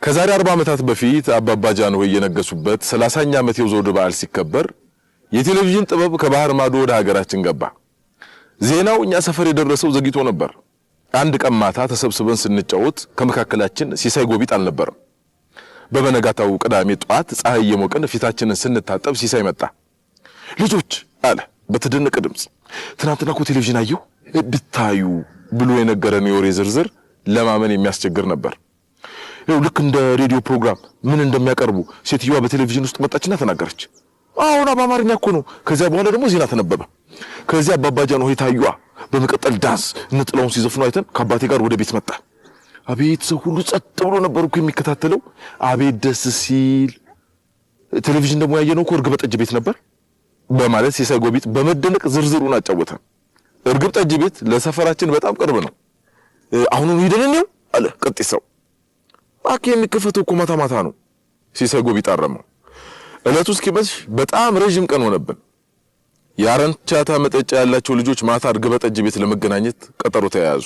ከዛሬ 40 ዓመታት በፊት አባባ ጃንሆይ የነገሱበት 30ኛ ዓመት የዘውድ በዓል ሲከበር የቴሌቪዥን ጥበብ ከባህር ማዶ ወደ ሀገራችን ገባ። ዜናው እኛ ሰፈር የደረሰው ዘግይቶ ነበር። አንድ ቀን ማታ ተሰብስበን ስንጫወት ከመካከላችን ሲሳይ ጎቢጥ አልነበረም። በበነጋታው ቅዳሜ ጧት ፀሐይ የሞቀን ፊታችንን ስንታጠብ ሲሳይ መጣ። ልጆች አለ በተደነቀ ድምጽ፣ ትናንትና እኮ ቴሌቪዥን አየሁ ብታዩ ብሎ የነገረን የወሬ ዝርዝር ለማመን የሚያስቸግር ነበር። ይኸው ልክ እንደ ሬዲዮ ፕሮግራም ምን እንደሚያቀርቡ ሴትዮዋ በቴሌቪዥን ውስጥ መጣችና ተናገረች። አሁን በአማርኛ እኮ ነው። ከዚያ በኋላ ደግሞ ዜና ተነበበ። ከዚያ አባባ ጃንሆይ ታዩዋ። በመቀጠል ዳንስ እንጥላውን ሲዘፍኑ አይተን ከአባቴ ጋር ወደ ቤት መጣ። አቤት ሰው ሁሉ ጸጥ ብሎ ነበር እኮ የሚከታተለው። አቤት ደስ ሲል። ቴሌቪዥን ደግሞ ያየነው እኮ እርግብ ጠጅ ቤት ነበር በማለት ሲሳይ ጎቢጥ በመደነቅ ዝርዝሩን አጫወተን። እርግብ ጠጅ ቤት ለሰፈራችን በጣም ቅርብ ነው። አሁኑን ሄደን ነው አለ ቀጥይሳው። አኬ የሚከፈተው እኮ ማታ ማታ ነው። ሲሳይ ጎቢጥ አረመው። እለቱ እስኪመሽ በጣም ረጅም ቀን ሆነብን። የአረንቻታ መጠጫ ያላቸው ልጆች ማታ እርግብ ጠጅ ቤት ለመገናኘት ቀጠሮ ተያያዙ።